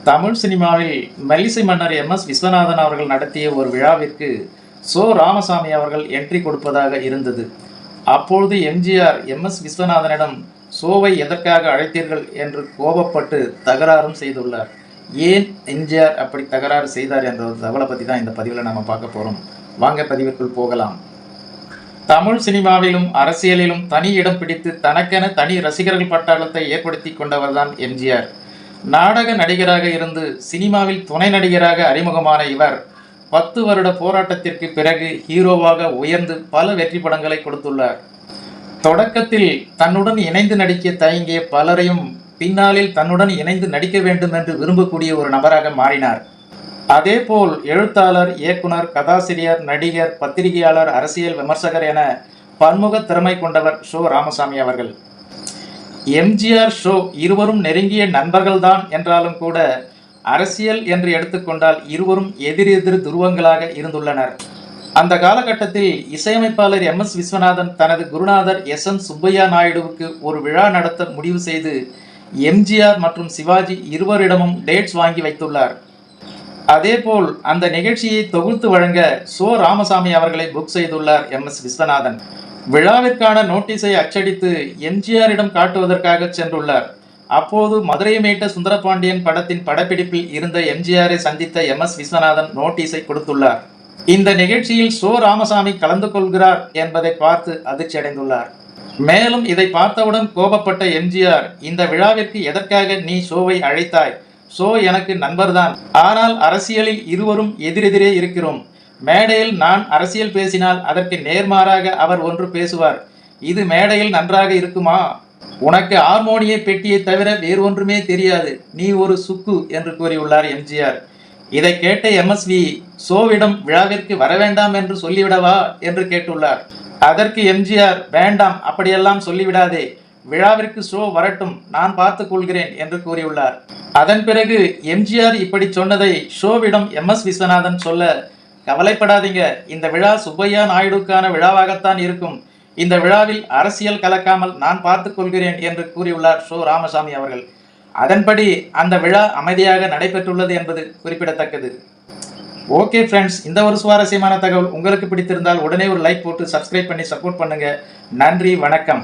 தமிழ் சினிமாவில் மெல்லிசை மன்னர் எம்.எஸ். விஸ்வநாதன் அவர்கள் நடத்திய ஒரு விழாவிற்கு சோ. ராமசாமி அவர்கள் என்ட்ரி கொடுப்பதாக இருந்தது. அப்பொழுது எம்ஜிஆர் எம்.எஸ். விஸ்வநாதனிடம் சோவை எதற்காக அழைத்தீர்கள் என்று கோபப்பட்டு தகராறும் செய்துள்ளார். ஏன் எம்ஜிஆர் அப்படி தகராறு செய்தார் என்ற ஒரு தகவலை பற்றி தான் இந்த பதிவில் நம்ம பார்க்க போகிறோம். வாங்க பதிவிற்குள் போகலாம். தமிழ் சினிமாவிலும் அரசியலிலும் தனி இடம் பிடித்து தனக்கென தனி ரசிகர்கள் பட்டாளத்தை ஏற்படுத்தி கொண்டவர்தான் எம்ஜிஆர். நாடக நடிகராக இருந்து சினிமாவில் துணை நடிகராக அறிமுகமான இவர் 10 வருட போராட்டத்திற்கு பிறகு ஹீரோவாக உயர்ந்து பல வெற்றி படங்களை கொடுத்துள்ளார். தொடக்கத்தில் தன்னுடன் இணைந்து நடிக்க தயங்கிய பலரையும் பின்னாளில் தன்னுடன் இணைந்து நடிக்க வேண்டும் என்று விரும்பக்கூடிய ஒரு நபராக மாறினார். அதேபோல் எழுத்தாளர், இயக்குனர், கதாசிரியர், நடிகர், பத்திரிகையாளர், அரசியல் விமர்சகர் என பன்முக திறமை கொண்டவர் சோ. ராமசாமி அவர்கள். எம்ஜிஆர், ஷோ இருவரும் நெருங்கிய நண்பர்கள்தான் என்றாலும் கூட அரசியல் என்று எடுத்துக்கொண்டால் இருவரும் எதிரெதிர் துருவங்களாக இருந்துள்ளனர். அந்த காலகட்டத்தில் இசையமைப்பாளர் எம்.எஸ். விஸ்வநாதன் தனது குருநாதர் எஸ்.எம். சுப்பையா நாயுடுவுக்கு ஒரு விழா நடத்த முடிவு செய்து எம்ஜிஆர் மற்றும் சிவாஜி இருவரிடமும் டேட்ஸ் வாங்கி வைத்துள்ளார். அதேபோல் அந்த நிகழ்ச்சியை தொகுத்து வழங்க சோ. ராமசாமி அவர்களை புக் செய்துள்ளார் எம்.எஸ். விஸ்வநாதன். விழாவிற்கான நோட்டீஸை அச்சடித்து எம்ஜிஆரிடம் காட்டுவதற்காக சென்றுள்ளார். அப்போது மதுரையை மீட்ட சுந்தரபாண்டியன் படத்தின் படப்பிடிப்பில் இருந்த எம்ஜிஆரை சந்தித்த எம்.எஸ். விஸ்வநாதன் நோட்டீஸை கொடுத்துள்ளார். இந்த நிகழ்ச்சியில் சோ. ராமசாமி கலந்து கொள்கிறார் என்பதை பார்த்து அதிர்ச்சி அடைந்துள்ளார். மேலும் இதை பார்த்தவுடன் கோபப்பட்ட எம்ஜிஆர், இந்த விழாவிற்கு எதற்காக நீ ஷோவை அழைத்தாய்? ஷோ எனக்கு நண்பர்தான், ஆனால் அரசியலில் இருவரும் எதிரெதிரே இருக்கிறோம். மேடையில் நான் அரசியல் பேசினால் அதற்கு நேர்மாறாக அவர் ஒன்று பேசுவார். இது மேடையில் நன்றாக இருக்குமா? உனக்கு ஹார்மோனிய பெட்டியை தவிர வேறு ஒன்றுமே தெரியாது, நீ ஒரு சுக்கு என்று கூறியுள்ளார் எம்ஜிஆர். இதை கேட்ட எம்.எஸ்.வி. ஷோவிடம் விழாவிற்கு வர வேண்டாம் என்று சொல்லிவிடவா என்று கேட்டுள்ளார். அதற்கு எம்ஜிஆர், வேண்டாம், அப்படியெல்லாம் சொல்லிவிடாதே, விழாவிற்கு ஷோ வரட்டும், நான் பார்த்துக் கொள்கிறேன் என்று கூறியுள்ளார். அதன் பிறகு எம்ஜிஆர் இப்படி சொன்னதை ஷோவிடம் எம்.எஸ். விஸ்வநாதன் சொல்ல, கவலைப்படாதீங்க, இந்த விழா சுப்பையா நாயுடுக்கான விழாவாகத்தான் இருக்கும், இந்த விழாவில் அரசியல் கலக்காமல் நான் பார்த்துக் கொள்கிறேன் என்று கூறியுள்ளார் சோ. ராமசாமி அவர்கள். அதன்படி அந்த விழா அமைதியாக நடைபெற்றுள்ளது என்பது குறிப்பிடத்தக்கது. ஓகே ஃப்ரெண்ட்ஸ், இந்த ஒரு சுவாரஸ்யமான தகவல் உங்களுக்கு பிடித்திருந்தால் உடனே ஒரு லைக் போட்டு சப்ஸ்கிரைப் பண்ணி சப்போர்ட் பண்ணுங்க. நன்றி, வணக்கம்.